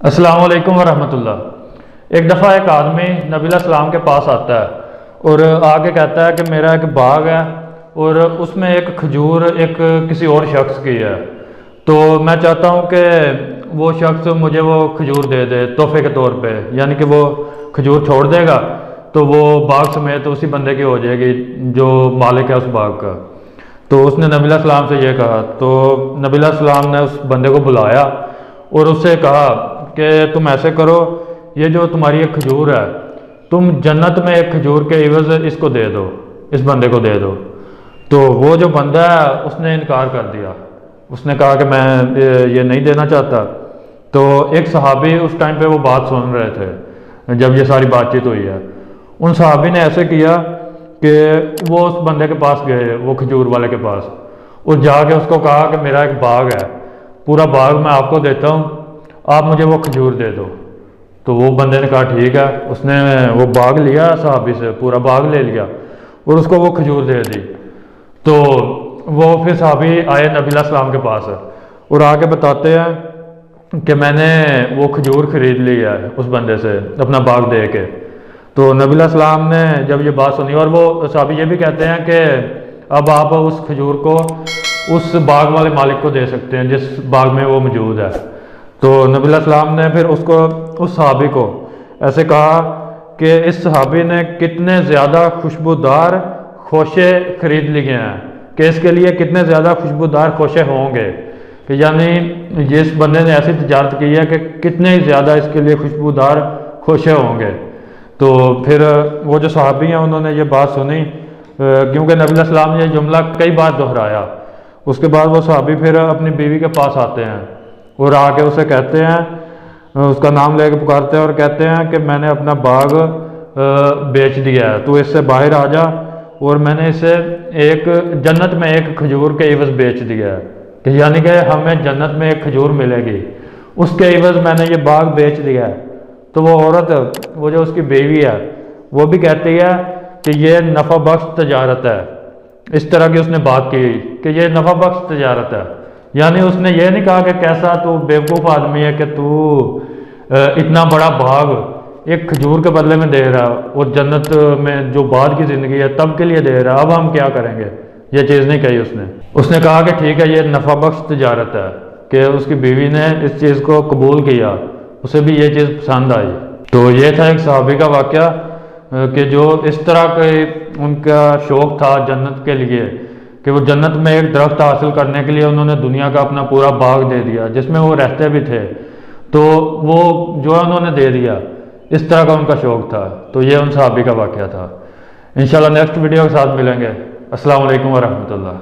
السلام علیکم ورحمۃ اللہ۔ ایک دفعہ ایک آدمی نبی علیہ السلام کے پاس آتا ہے اور آگے کہتا ہے کہ میرا ایک باغ ہے اور اس میں ایک کھجور کسی اور شخص کی ہے، تو میں چاہتا ہوں کہ وہ شخص مجھے وہ کھجور دے دے تحفے کے طور پہ، یعنی کہ وہ کھجور چھوڑ دے گا تو وہ باغ سمیت اسی بندے کی ہو جائے گی جو مالک ہے اس باغ کا۔ تو اس نے نبی علیہ السلام سے یہ کہا، تو نبی علیہ السلام نے اس بندے کو بلایا اور اس سے کہا کہ تم ایسے کرو، یہ جو تمہاری ایک کھجور ہے تم جنت میں ایک کھجور کے عوض اس کو دے دو، اس بندے کو دے دو۔ تو وہ جو بندہ ہے اس نے انکار کر دیا، اس نے کہا کہ میں یہ نہیں دینا چاہتا۔ تو ایک صحابی اس ٹائم پہ وہ بات سن رہے تھے جب یہ ساری بات چیت ہوئی ہے، ان صحابی نے ایسے کیا کہ وہ اس بندے کے پاس گئے، وہ کھجور والے کے پاس، اور جا کے اس کو کہا کہ میرا ایک باغ ہے، پورا باغ میں آپ کو دیتا ہوں، آپ مجھے وہ کھجور دے دو۔ تو وہ بندے نے کہا ٹھیک ہے، اس نے وہ باغ لیا صحابی سے، پورا باغ لے لیا اور اس کو وہ کھجور دے دی۔ تو وہ پھر صحابی آئے نبی علیہ السلام کے پاس اور آ کے بتاتے ہیں کہ میں نے وہ کھجور خرید لی ہے اس بندے سے اپنا باغ دے کے۔ تو نبی علیہ السلام نے جب یہ بات سنی، اور وہ صحابی یہ بھی کہتے ہیں کہ اب آپ اس کھجور کو اس باغ والے مالک کو دے سکتے ہیں جس باغ میں وہ موجود ہے۔ تو نبی علیہ السلام نے پھر اس صحابی کو ایسے کہا کہ اس صحابی نے کتنے زیادہ خوشبودار خوشے خرید لیے ہیں، کہ اس کے لیے کتنے زیادہ خوشبودار خوشے ہوں گے، کہ یعنی جس بندے نے ایسی تجارت کی ہے کہ کتنے ہی زیادہ اس کے لیے خوشبودار خوشے ہوں گے۔ تو پھر وہ جو صحابی ہیں انہوں نے یہ بات سنی، کیونکہ نبی علیہ السلام نے یہ جملہ کئی بار دہرایا۔ اس کے بعد وہ صحابی پھر اپنی بیوی کے پاس آتے ہیں اور آ کے اسے کہتے ہیں، اس کا نام لے کے پکارتے ہیں اور کہتے ہیں کہ میں نے اپنا باغ بیچ دیا ہے، تو اس سے باہر آ جا، اور میں نے اسے جنت میں ایک کھجور کے عوض بیچ دیا ہے، کہ یعنی کہ ہمیں جنت میں ایک کھجور ملے گی، اس کے عوض میں نے یہ باغ بیچ دیا ہے۔ تو وہ عورت، وہ جو اس کی بیوی ہے، وہ بھی کہتی ہے کہ یہ نفع بخش تجارت ہے۔ اس طرح کی اس نے بات کی کہ یہ نفع بخش تجارت ہے، یعنی اس نے یہ نہیں کہا کہ کیسا تو بیوقوف آدمی ہے کہ تو اتنا بڑا باغ ایک کھجور کے بدلے میں دے رہا اور جنت میں جو بعد کی زندگی ہے تب کے لیے دے رہا، اب ہم کیا کریں گے، یہ چیز نہیں کہی اس نے کہا کہ ٹھیک ہے یہ نفع بخش تجارت ہے، کہ اس کی بیوی نے اس چیز کو قبول کیا، اسے بھی یہ چیز پسند آئی۔ تو یہ تھا ایک صحابی کا واقعہ کہ جو اس طرح کے ان کا شوق تھا جنت کے لیے کہ وہ جنت میں ایک درخت حاصل کرنے کے لیے انہوں نے دنیا کا اپنا پورا باغ دے دیا جس میں وہ رہتے بھی تھے، تو وہ جو انہوں نے دے دیا، اس طرح کا ان کا شوق تھا۔ تو یہ ان صحابی کا واقعہ تھا۔ انشاءاللہ نیکسٹ ویڈیو کے ساتھ ملیں گے۔ السلام علیکم ورحمۃ اللہ۔